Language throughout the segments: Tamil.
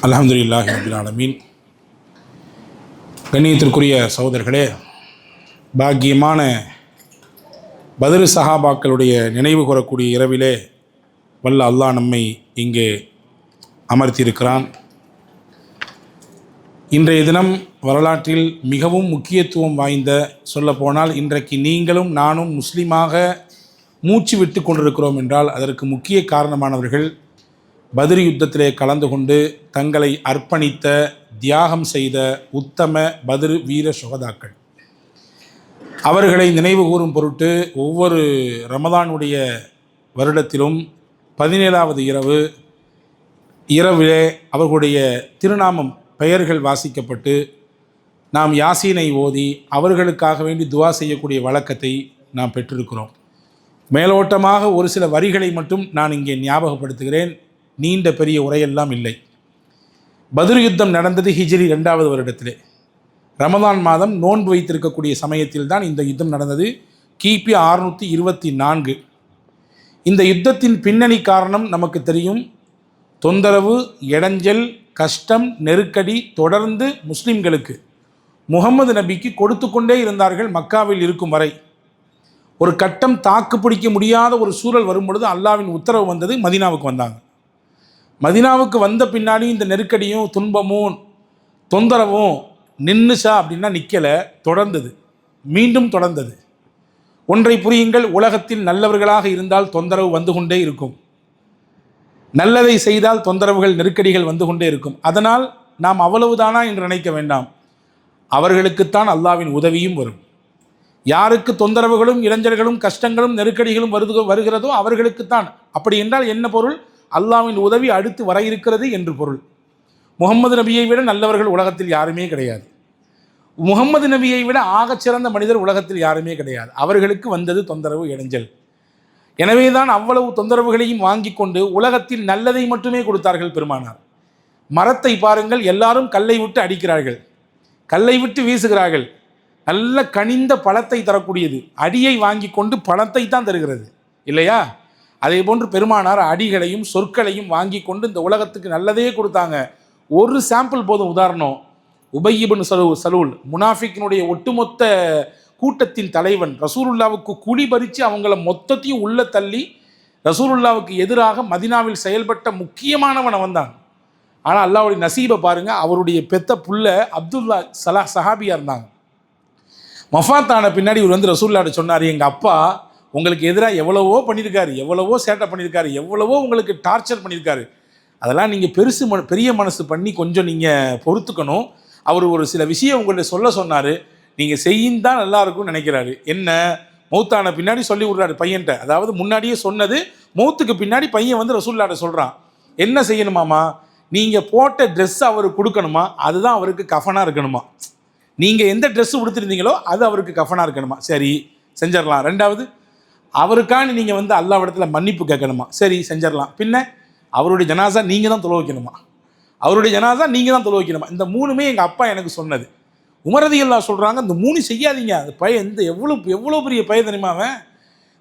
அல்ஹம்துலில்லாஹி ரப்பில் ஆலமீன். கண்ணியத்திற்குரிய சகோதரர்களே, பாக்கியமான பத்ர் சஹாபாக்களுடைய நினைவு கூறக்கூடிய இரவிலே வல்ல அல்லாஹ் நம்மை இங்கே அமர்த்தியிருக்கிறான். இன்றைய தினம் வரலாற்றில் மிகவும் முக்கியத்துவம் வாய்ந்த, சொல்லப்போனால் இன்றைக்கு நீங்களும் நானும் முஸ்லீமாக மூச்சு விட்டு கொண்டிருக்கிறோம் என்றால் அதற்கு முக்கிய காரணமானவர்கள் பத்ர் யுத்தத்திலே கலந்து கொண்டு தங்களை அர்ப்பணித்த, தியாகம் செய்த உத்தம பத்ர் வீர சுகதாக்கள். அவர்களை நினைவு கூறும் பொருட்டு ஒவ்வொரு ரமதானுடைய வருடத்திலும் 17வது இரவிலே அவர்களுடைய திருநாமம் பெயர்கள் வாசிக்கப்பட்டு நாம் யாசீனை ஓதி அவர்களுக்காக வேண்டி துவா செய்யக்கூடிய வழக்கத்தை நாம் பெற்றிருக்கிறோம். மேலோட்டமாக ஒரு சில வரிகளை மட்டும் நான் இங்கே ஞாபகப்படுத்துகிறேன். நீண்ட பெரிய உரையெல்லாம் இல்லை. பத்ர் யுத்தம் நடந்தது ஹிஜ்ரி 2வது வருடத்திலே, ரமதான் மாதம் நோன்பு வைத்திருக்கக்கூடிய சமயத்தில் தான் இந்த யுத்தம் நடந்தது. கிபி 624. இந்த யுத்தத்தின் பின்னணி காரணம் நமக்கு தெரியும். தொந்தரவு, இடைஞ்சல், கஷ்டம், நெருக்கடி தொடர்ந்து முஸ்லிம்களுக்கு முகமது நபிக்கு கொடுத்து கொண்டே இருந்தார்கள் மக்காவில் இருக்கும் வரை. ஒரு கட்டம் தாக்கு பிடிக்க முடியாத ஒரு சூழல் வரும் பொழுது அல்லாஹ்வின் உத்தரவு வந்தது, மதீனாவுக்கு வந்தாங்க. மதீனாவுக்கு வந்த பின்னாடி இந்த நெருக்கடியும் துன்பமும் தொந்தரவும் நின்னுச்சா அப்படின்னா நிற்கலை, தொடர்ந்தது, மீண்டும் தொடர்ந்தது. ஒன்றை புரியுங்கள், உலகத்தில் நல்லவர்களாக இருந்தால் தொந்தரவு வந்து கொண்டே இருக்கும், நல்லதை செய்தால் தொந்தரவுகள், நெருக்கடிகள் வந்து கொண்டே இருக்கும். அதனால் நாம் அவ்வளவுதானா என்று நினைக்க வேண்டாம். அவர்களுக்குத்தான் அல்லாஹ்வின் உதவியும் வரும். யாருக்கு தொந்தரவுகளும் இடைஞ்சல்களும் கஷ்டங்களும் நெருக்கடிகளும் வருகிறதோ அவர்களுக்குத்தான். அப்படி என்றால் என்ன பொருள்? அல்லாஹ்வின் உதவி அடுத்து வர இருக்கிறது என்று பொருள். முகமது நபியை விட நல்லவர்கள் உலகத்தில் யாருமே கிடையாது. முகமது நபியை விட ஆகச்சிறந்த மனிதர் உலகத்தில் யாருமே கிடையாது. அவர்களுக்கு வந்தது தொந்தரவு, இடைஞ்சல். எனவே தான் அவ்வளவு தொந்தரவுகளையும் வாங்கி கொண்டு உலகத்தில் நல்லதை மட்டுமே கொடுத்தார்கள் பெருமானார். மரத்தை பாருங்கள், எல்லாரும் கல்லை விட்டு அடிக்கிறார்கள், கல்லை விட்டு வீசுகிறார்கள். நல்ல கனிந்த பழத்தை தரக்கூடியது அடியை வாங்கி கொண்டு பழத்தை தான் தருகிறது, இல்லையா? அதே போன்று பெருமானார் அடிகளையும் சொற்களையும் வாங்கி கொண்டு இந்த உலகத்துக்கு நல்லதே கொடுத்தாங்க. ஒரு சாம்பிள் போதும். உதாரணம், உபய் இப்னு சலூல், முனாஃபிக்கினுடைய ஒட்டுமொத்த கூட்டத்தின் தலைவன், ரசூலுல்லாவுக்கு குழி பறித்து அவங்கள மொத்தத்தையும் உள்ள தள்ளி ரசூலுல்லாவுக்கு எதிராக மதீனாவில் செயல்பட்ட முக்கியமானவன் அவன் தான். ஆனால் அல்லாஹ்வுடைய நசீபை பாருங்கள், அவருடைய பெத்த புள்ள அப்துல்லா சஹாபியாக இருந்தாங்க. மஃபாத்தான பின்னாடி இவர் வந்து ரசூலுல்லாஹ்ட்ட சொன்னார், எங்கள் அப்பா உங்களுக்கு எதிராக எவ்வளவோ பண்ணியிருக்காரு, எவ்வளவோ சேட்டை பண்ணியிருக்காரு, எவ்வளவோ உங்களுக்கு டார்ச்சர் பண்ணியிருக்காரு, அதெல்லாம் நீங்கள் பெரிய மனசு பண்ணி கொஞ்சம் நீங்கள் பொறுத்துக்கணும். அவர் ஒரு சில விஷயம் உங்கள்கிட்ட சொன்னார், நீங்கள் செய்யுந்தான் நல்லாயிருக்கும்னு நினைக்கிறாரு. என்ன? மௌத்தான பின்னாடி சொல்லி விட்றாரு பையன்ட்ட. அதாவது முன்னாடியே சொன்னது, மௌத்துக்கு பின்னாடி பையன் வந்து ரசூலுல்லாஹ்ட்ட சொல்கிறான், என்ன செய்யணுமாமா? நீங்கள் போட்ட ட்ரெஸ் அவருக்கு கொடுக்கணுமா, அதுதான் அவருக்கு கஃபனாக இருக்கணுமா. நீங்கள் எந்த ட்ரெஸ்ஸு கொடுத்துருந்தீங்களோ அது அவருக்கு கஃபனாக இருக்கணுமா. சரி, செஞ்சிடலாம். 2வது, அவருக்கான நீங்கள் வந்து அல்லாஹ்விடத்தில் மன்னிப்பு கேட்கணுமா. சரி, செஞ்சிடலாம். பின்ன அவருடைய ஜனாசா நீங்கள் தான் தொலை வைக்கணுமா, அவருடைய ஜனாசா நீங்கள் தான் தொலை வைக்கணுமா. இந்த 3மே எங்கள் அப்பா எனக்கு சொன்னது. உமர் ரலியல்லாஹு சொல்கிறாங்க, இந்த 3 செய்யாதீங்க. அது பையன் இந்த எவ்வளோ பெரிய பையன் தெரியுமா அவன்.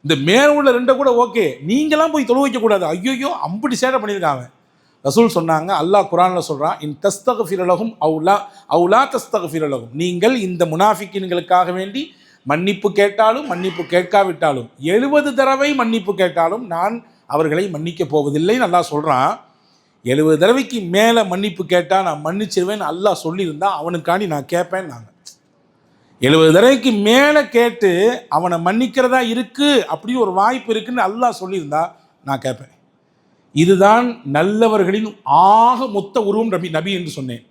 இந்த மேல உள்ள 2 கூட ஓகே, நீங்களாம் போய் தொலை வைக்கக்கூடாது. ஐயோ, அம்படி சேட்டை பண்ணியிருக்காங்க. ரசூல் சொன்னாங்க, அல்லாஹ் குர்ஆனில் சொல்கிறான், இன் தஸ்தக்ஃபிர் லஹும் அவு லா தஸ்தக்ஃபிர் லஹும், நீங்கள் இந்த முனாஃபிக்கீன்களுக்காக வேண்டி மன்னிப்பு கேட்டாலும் மன்னிப்பு கேட்காவிட்டாலும் 70 தடவை மன்னிப்பு கேட்டாலும் நான் அவர்களை மன்னிக்கப் போவதில்லைன்னு அல்லாஹ் சொல்கிறான். 70 தடவைக்கு மேலே மன்னிப்பு கேட்டால் நான் மன்னிச்சிருவேன் அல்லாஹ் சொல்லியிருந்தால் அவனுக்காண்டி நான் கேட்பேன். நாங்கள் 70 தடவைக்கு மேலே கேட்டு அவனை மன்னிக்கிறதா இருக்குது, அப்படி ஒரு வாய்ப்பு இருக்குன்னு அல்லாஹ் சொல்லியிருந்தா நான் கேட்பேன். இதுதான் நல்லவர்களின் ஆக மொத்த உருவம் நபி என்று சொன்னேன்.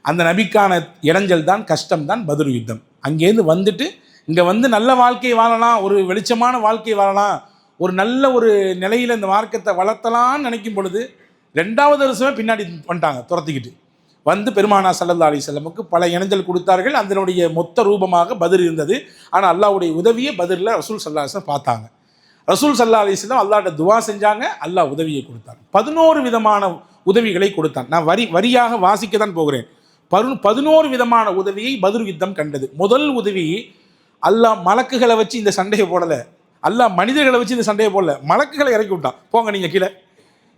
அந்த நபிக்கான இடைஞ்சல் தான், கஷ்டம் தான் பத்ர் யுத்தம். அங்கேருந்து வந்துட்டு இங்கே வந்து நல்ல வாழ்க்கை வாழலாம், ஒரு வெளிச்சமான வாழ்க்கை வாழலாம், ஒரு நல்ல ஒரு நிலையில் இந்த மார்க்கத்தை வளர்த்தலான்னு நினைக்கும் பொழுது 2வது வருஷமே பின்னாடி வந்துட்டாங்க, துரத்திக்கிட்டு வந்து பெருமானார் ஸல்லல்லாஹு அலைஹி வஸல்லமுக்கு பல இடைஞ்சல் கொடுத்தார்கள். அதனுடைய மொத்த ரூபமாக பத்ர் இருந்தது. ஆனால் அல்லாஹ்வுடைய உதவியை பத்ரில் ரசூல் ஸல்லல்லாஹு அலைஹி வஸல்லம் பார்த்தாங்க. ரசூல் ஸல்லல்லாஹு அலைஹி வஸல்லம் அல்லாஹ்ட்ட துவா செஞ்சாங்க, அல்லாஹ் உதவியை கொடுத்தாங்க. 11 விதமான உதவிகளை கொடுத்தான். நான் வரியாக வாசிக்க தான் போகிறேன். 11 விதமான உதவியை பத்ர் யுத்தம் கண்டது. முதல் உதவி, அல்லாஹ் மலக்குகளை வச்சு இந்த சண்டையை போடலை, அல்லாஹ் மனிதர்களை வச்சு இந்த சண்டையை போடல, மலக்குகளை இறக்கி விட்டான். போங்க நீங்கள் கீழே,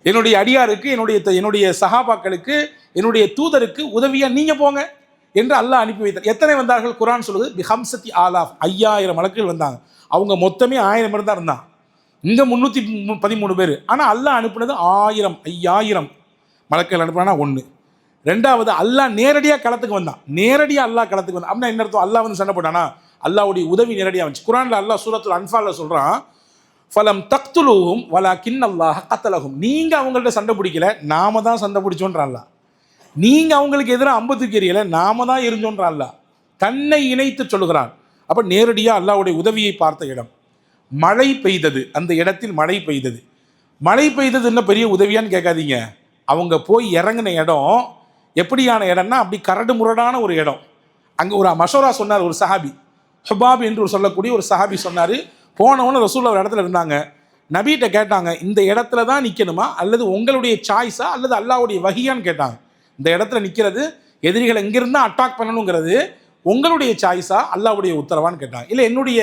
என்னுடைய அடியாருக்கு, என்னுடைய சஹாபாக்களுக்கு, என்னுடைய தூதருக்கு உதவியா நீங்க போங்க என்று அல்லாஹ் அனுப்பி வைத்தார். எத்தனை வந்தார்கள்? குர்ஆன் சொல்லுது பிஹம்சத்தி ஆலாஃப், 5000 மலக்குகள் வந்தாங்க. அவங்க மொத்தமே 1000 பேர் தான் இருந்தாங்க. இங்க 313 பேர். ஆனா அல்லாஹ் அனுப்புனது 5000 மலக்குகள் அனுப்புனா ஒன்று. ரெண்டாவது, அல்லாஹ் நேரடியாக களத்துக்கு வந்தான். நேரடியாக அல்லாஹ் களத்துக்கு வந்தான் அப்படின்னா என்ன அர்த்தம்? அல்லாஹ் வந்து சண்டை போட்டானா? அல்லாஹ்வுடைய உதவி நேரடியாக வந்துச்சு. குர்ஆன்ல அல்லாஹ் சூரத்துல் அன்ஃபால்ல சொல்றான், ஃபலம் தக்துலூஹும் வலாக்கின் அல்லாஹ் கத்தலஹும். நீங்க அவங்கள்ட்ட சண்டை பிடிக்கல, நாம தான் சண்டை பிடிச்சோன்ற அல்லாஹ். நீங்க அவங்களுக்கு எதிராக அம்பத்துக்கு எரியல, நாம தான் எரிஞ்சோன்ற அல்லாஹ் தன்னை இணைத்து சொல்லுகிறான். அப்ப நேரடியாக அல்லாஹ்வுடைய உதவியை பார்த்த இடம். மழை பெய்தது, அந்த இடத்தில் மழை பெய்தது. மழை பெய்தது என்ன பெரிய உதவியான்னு கேட்காதீங்க. அவங்க போய் இறங்கின இடம் எப்படியான இடம்னா அப்படி கரடு முரடான ஒரு இடம். அங்கே ஒரு மஷோரா சொன்னார் ஒரு சஹாபி, ஹுபாப் என்று சொல்லக்கூடிய ஒரு சஹாபி சொன்னார். போனவொன்னு ரசூலுல்லாஹ் ஒரு இடத்துல இருந்தாங்க. நபிகிட்ட கேட்டாங்க, இந்த இடத்துல தான் நிற்கணுமா அல்லது உங்களுடைய சாய்ஸா அல்லது அல்லாஹ்வுடைய வஹியான்னு கேட்டாங்க. இந்த இடத்துல நிற்கிறது எதிரிகளை எங்கிருந்தா அட்டாக் பண்ணணுங்கிறது உங்களுடைய சாய்ஸா அல்லாஹ்வுடைய உத்தரவான்னு கேட்டாங்க. இல்லை என்னுடைய,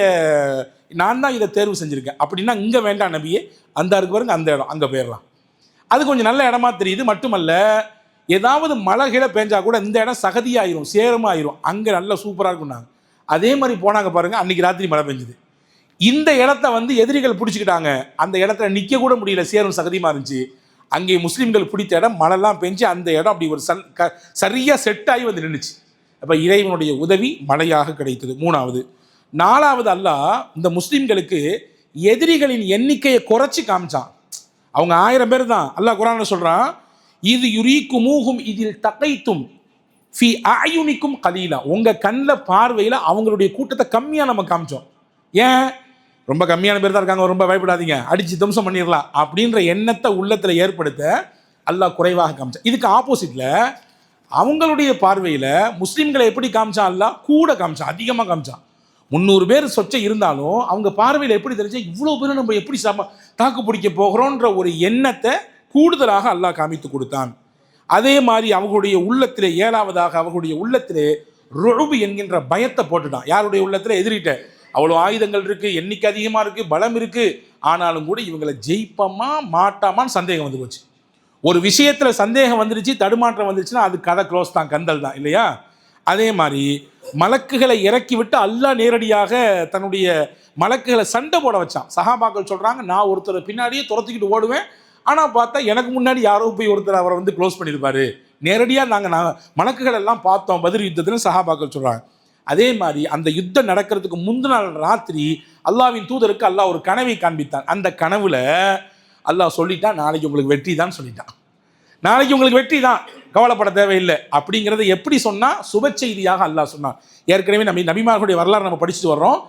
நான் தான் இதை தேர்வு செஞ்சுருக்கேன். அப்படின்னா இங்கே வேண்டாம் நபியே, அந்த இருக்கு பாருங்க அந்த இடம், அங்கே போயிடலாம். அது கொஞ்சம் நல்ல இடமா தெரியுது. மட்டுமல்ல, ஏதாவது மழை கீழே பெஞ்சா கூட இந்த இடம் சகதியாயிரும், சேரமாயிரும், அங்கே நல்லா சூப்பராக இருக்கும்னாங்க. அதே மாதிரி போனாங்க பாருங்க, அன்னைக்கு ராத்திரி மழை பெஞ்சுது. இந்த இடத்த வந்து எதிரிகள் பிடிச்சிக்கிட்டாங்க. அந்த இடத்துல நிற்க கூட முடியல, சேரும் சகதியமாக இருந்துச்சு. அங்கே முஸ்லீம்கள் பிடித்த இடம் மழைலாம் பெஞ்சு அந்த இடம் அப்படி ஒரு சரியாக செட் ஆகி வந்து நின்றுச்சு. அப்போ இறைவனுடைய உதவி மழையாக கிடைத்தது. மூணாவது. நாலாவது, அல்லாஹ் இந்த முஸ்லீம்களுக்கு எதிரிகளின் எண்ணிக்கையை குறைச்சி காமிச்சான். அவங்க 1000 பேர் தான். அல்லாஹ் குர்ஆன்ல சொல்றான், இது யுரீக்குமூஹும் இதில் தகைத்தும் ஃபி அயுனிக்கும் கலீலா. உங்க கண்ணில் பார்வையில் அவங்களுடைய கூட்டத்தை கம்மியாக நம்ம காமிச்சோம். ஏன்? ரொம்ப கம்மியான பேர் தான் இருக்காங்க, ரொம்ப பயப்படாதீங்க, அடிச்சு தம்சம் பண்ணிடலாம் அப்படின்ற எண்ணத்தை உள்ளத்தில் ஏற்படுத்த அல்லாஹ் குறைவாக காமிச்சான். இதுக்கு ஆப்போசிட்டில் அவங்களுடைய பார்வையில் முஸ்லீம்களை எப்படி காமிச்சான்? அல்லாஹ் கூட காமிச்சான், அதிகமாக காமிச்சான். 300 பேர் சொச்சை இருந்தாலும் அவங்க பார்வையில் எப்படி தெரிஞ்சா இவ்வளோ பேர் நம்ம எப்படி தாக்கு பிடிக்க போகிறோன்ற ஒரு எண்ணத்தை கூடுதலாக அல்லாஹ் காமித்து கொடுத்தான். அதே மாதிரி அவங்களுடைய உள்ளத்திலே, ஏழாவதாக அவர்களுடைய உள்ளத்திலே ருஅபு என்கின்ற பயத்தை போட்டுட்டான். யாருடைய உள்ளத்தில்? எதிரிட்ட. அவ்வளோ ஆயுதங்கள் இருக்குது, எண்ணிக்கை அதிகமாக இருக்குது, பலம் இருக்குது, ஆனாலும் கூட இவங்களை ஜெயிப்பமா மாட்டாமான்னு சந்தேகம் வந்து போச்சு. ஒரு விஷயத்தில் சந்தேகம் வந்துருச்சு, தடுமாற்றம் வந்துருச்சுன்னா அது கதை க்ளோஸ் தான், கந்தல் தான், இல்லையா? அதே மாதிரி மலக்குகளை இறக்கி விட்டு அல்லாஹ் நேரடியாக தன்னுடைய மலக்குகளை சண்டை போட வச்சான். சஹாபாக்கள் சொல்கிறாங்க, நான் ஒருத்தர் பின்னாடியே துரத்திக்கிட்டு ஓடுவேன், ஆனால் பார்த்தா எனக்கு முன்னாடி யாரோ போய் ஒருத்தர் அவரை வந்து க்ளோஸ் பண்ணியிருப்பாரு. நேரடியாக நாங்கள் மலக்குகள் எல்லாம் பார்த்தோம் பத்ர் யுத்தத்தில் சஹாபாக்கள் சொல்கிறாங்க. அதே மாதிரி அந்த யுத்தம் நடக்கிறதுக்கு முந்தின நாள் ராத்திரி அல்லாஹ்வின் தூதருக்கு அல்லாஹ் ஒரு கனவை காண்பித்தான். அந்த கனவுல அல்லாஹ் சொல்லிட்டான், நாளைக்கு உங்களுக்கு வெற்றி தான் சொல்லிட்டான். நாளைக்கு உங்களுக்கு வெற்றி தான், கவலைப்பட தேவையில்லை அப்படிங்கிறத எப்படி சொன்னால் சுப செய்தியாக அல்லாஹ் சொன்னான். ஏற்கனவே நம்ம நபிமார்களுடைய வரலாறு நம்ம படிச்சுட்டு வர்றோம்.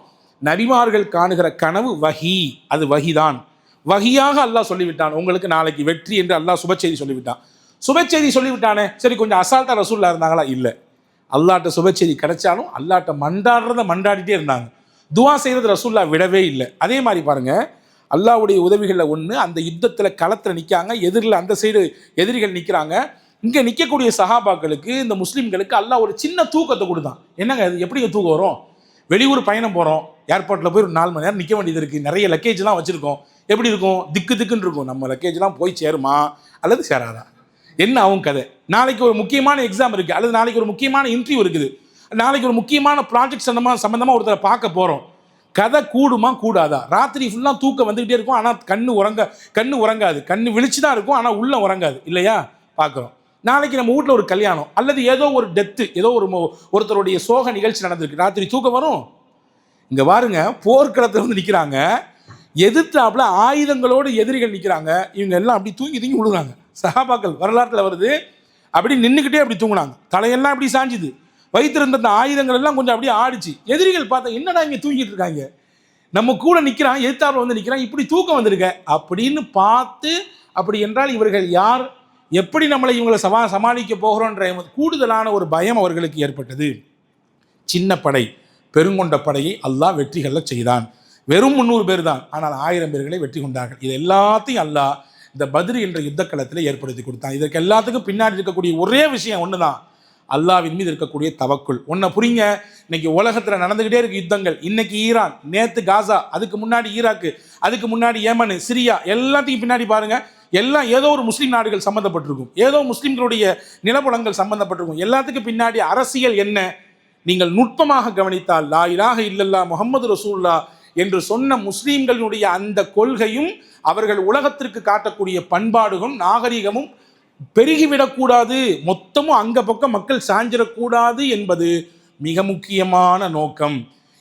நபிமார்கள் காணுகிற கனவு வஹி, அது வஹிதான். வஹியாக அல்லாஹ் சொல்லிவிட்டான், உங்களுக்கு நாளைக்கு வெற்றி என்று அல்லாஹ் சுப செய்தி சொல்லிவிட்டான். சுப செய்தி சொல்லிவிட்டானே, சரி கொஞ்சம் அசால்ட்டாக ரசூல்லா இருந்தாங்களா? இல்லை. அல்லாட்ட சுப செய்தி கிடைச்சாலும் அல்லாட்ட மண்டாடுறத மண்டாடிட்டே இருந்தாங்க. துவா செய்கிறது ரசூல்லா விடவே இல்லை. அதே மாதிரி பாருங்க, அல்லாஹ்வுடைய உதவிகளில் ஒன்று, அந்த யுத்தத்தில் களத்தில் நிற்காங்க, எதிரில் அந்த சைடு எதிரிகள் நிற்கிறாங்க. இங்கே நிற்கக்கூடிய சஹாபாக்களுக்கு, இந்த முஸ்லீம்களுக்கு அல்லாஹ் ஒரு சின்ன தூக்கத்தை கொடுத்தான். என்னங்க அது? எப்படிங்க தூக்கம் வரும்? வெளியூர் பயணம் போகிறோம், ஏர்போர்ட்டில் போய் ஒரு 4 மணி நேரம் நிற்க வேண்டியது இருக்குது, நிறைய லக்கேஜ்லாம் வச்சுருக்கோம். எப்படி இருக்கும்? திக்கு திக்குன்னு இருக்கும். நம்ம லக்கேஜ்லாம் போய் சேருமா அல்லது சேராதா, என்ன ஆகும் கதை? நாளைக்கு ஒரு முக்கியமான எக்ஸாம் இருக்குது, அல்லது நாளைக்கு ஒரு முக்கியமான இன்டர்வியூ இருக்குது, நாளைக்கு ஒரு முக்கியமான ப்ராஜெக்ட் சம்மந்தமாக ஒருத்தரை பார்க்க போகிறோம். கதை கூடுமா கூடாதா? ராத்திரி ஃபுல்லாக தூக்கம் வந்துக்கிட்டே இருக்கும், ஆனால் கண்ணு உறங்காது, கண்ணு விழிச்சு தான் இருக்கும், ஆனால் உள்ள உறங்காது, இல்லையா? பார்க்குறோம். நாளைக்கு நம்ம வீட்டில் ஒரு கல்யாணம் அல்லது ஏதோ ஒரு டெத்து, ஏதோ ஒருத்தருடைய சோக நிகழ்ச்சி நடந்திருக்கு, ராத்திரி தூக்கம் வரும்? இங்கே பாருங்க, போர்க்களத்தில் வந்து நிற்கிறாங்க, எதிர்த்தாப்புல ஆயுதங்களோடு எதிரிகள் நிற்கிறாங்க, இவங்க எல்லாம் அப்படி தூங்கி விழுகிறாங்க. சஹாபாக்கள் வரலாற்றில் வருது, அப்படி நின்றுக்கிட்டே அப்படி தூங்கினாங்க, தலையெல்லாம் அப்படி சாஞ்சுது, வைத்திருந்த அந்த ஆயுதங்கள் எல்லாம் கொஞ்சம் அப்படியே ஆடிச்சு. எதிரிகள் பார்த்தா, என்னடா இங்கே தூங்கிட்டு இருக்காங்க, நம்ம கூட நிற்கிறான், எதிர்த்தாப்புல வந்து நிற்கிறான், இப்படி தூக்கம் வந்திருக்க அப்படின்னு பார்த்து, அப்படி என்றால் இவர்கள் யார், எப்படி நம்மளை இவங்களை சமாளிக்க போகிறோன்ற கூடுதலான ஒரு பயம் அவர்களுக்கு ஏற்பட்டது. சின்ன படை பெருங்கொண்ட படையை அல்லாஹ் வெற்றிகளில் செய்தான். வெறும் 300 பேர் தான், ஆனால் 1000 பேர்களை வெற்றி கொண்டார்கள். இது எல்லாத்தையும் அல்லாஹ் இந்த பத்ர் என்ற யுத்த களத்தில் ஏற்படுத்தி கொடுத்தான். இதற்கு எல்லாத்துக்கும் பின்னாடி இருக்கக்கூடிய ஒரே விஷயம் ஒன்று தான், அல்லாஹ்வின் மீது இருக்கக்கூடிய தவக்குல். ஒன்றை புரிங்க, இன்னைக்கு உலகத்தில் நடந்துக்கிட்டே இருக்கு யுத்தங்கள். இன்னைக்கு ஈரான், நேற்று காசா, அதுக்கு முன்னாடி ஈராக்கு, அதுக்கு முன்னாடி யேமன், சிரியா, எல்லாத்தையும் பின்னாடி பாருங்க, எல்லாம் ஏதோ ஒரு முஸ்லீம் நாடுகள் சம்மந்தப்பட்டிருக்கும், ஏதோ முஸ்லீம்களுடைய நிலப்புலங்கள் சம்பந்தப்பட்டிருக்கும். எல்லாத்துக்கும் பின்னாடி அரசியல் என்ன? நீங்கள் நுட்பமாக கவனித்தால் லா இலாஹ இல்லல்லாஹ் முஹம்மது ரசூலுல்லாஹ் என்று சொன்ன முஸ்லீம்களுடைய அந்த கொள்கையும் அவர்கள் உலகத்திற்கு காட்டக்கூடிய பண்பாடுகளும் நாகரிகமும் பெருகிவிடக்கூடாது, மொத்தமும் அங்க பக்கம் மக்கள் சாஞ்சிடக்கூடாது என்பது மிக முக்கியமான நோக்கம்.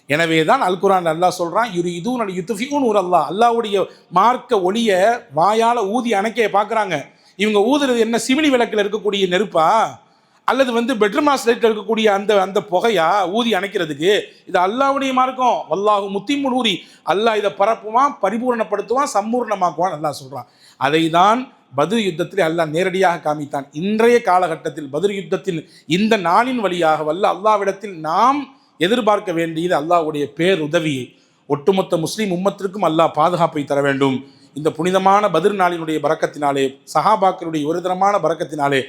எனவே தான் அல் குர்ஆன் அல்லாஹ் சொல்றான், யுரீதூன லியுத்ஃபிஊ நூரல்லாஹ், அல்லாஹ்வுடைய மார்க்க ஒளிய வாயால ஊதி அணைக்க பார்க்குறாங்க. இவங்க ஊதுறது என்ன? சிமினி விளக்கில் இருக்கக்கூடிய நெருப்பா, அல்லது பெட்ரூமாஸ் லைட்டில் இருக்கக்கூடிய அந்த புகையா ஊதி அணைக்கிறதுக்கு? இது அல்லாஹ்வுடைய மார்க்கம். வல்லாஹு முத்திம்மு நூரி, அல்லாஹ் இதை பரப்புவான், பரிபூர்ணப்படுத்துவான், சம்பூர்ணமாக்குவான் அல்லாஹ் சொல்றான். அதை தான் பத்ர் யுத்தத்தில் அல்லாஹ் நேரடியாக காமித்தான். இன்றைய காலகட்டத்தில் பத்ர் யுத்தத்தின் இந்த நாளின் வழியாக அல்லாஹ்விடத்தில் நாம் எதிர்பார்க்க வேண்டியது அல்லாஹ்வுடைய பேருதவியை. ஒட்டுமொத்த முஸ்லீம் உம்மத்திற்கும் அல்லாஹ் பாதுகாப்பை தர வேண்டும். இந்த புனிதமான பத்ர் நாளினுடைய பரக்கத்தினாலே, சஹாபாக்களுடைய உயர்தரமான பரக்கத்தினாலே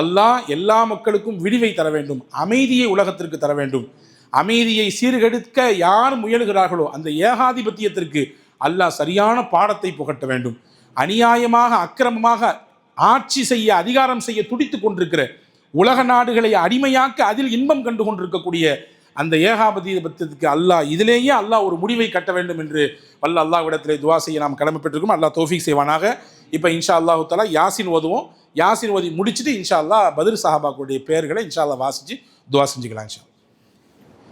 அல்லாஹ் எல்லா மக்களுக்கும் விடிவை தர வேண்டும், அமைதியை உலகத்திற்கு தர வேண்டும். அமைதியை சீர்கெடுக்க யார் முயலுகிறார்களோ அந்த ஏகாதிபத்தியத்திற்கு அல்லாஹ் சரியான பாடத்தை புகட்ட வேண்டும். அநியாயமாக அக்கிரமமாக ஆட்சி செய்ய, அதிகாரம் செய்ய துடித்து கொண்டிருக்கிற, உலக நாடுகளை அடிமையாக்க அதில் இன்பம் கண்டு கொண்டிருக்கக்கூடிய அந்த ஏகாதிபத்தியத்துக்கு அல்லாஹ் இதிலேயே அல்லாஹ் ஒரு முடிவை கட்ட வேண்டும் என்று அல்லாஹ்விடத்திலே துவா செய்ய நாம் கடமைப்பட்டிருக்கோம். அல்லாஹ் தௌஃபீக் செய்வானாக. இப்போ இன்ஷா அல்லாஹு தஆலா யாசின் ஓதுவோம். யாசின் ஓதி முடிச்சுட்டு இன்ஷா அல்லாஹ் பத்ர் சஹாபாக்களுடைய பெயர்களை இன்ஷா அல்லாஹ் வாசித்து துவா செஞ்சுக்கலாம் இன்ஷா.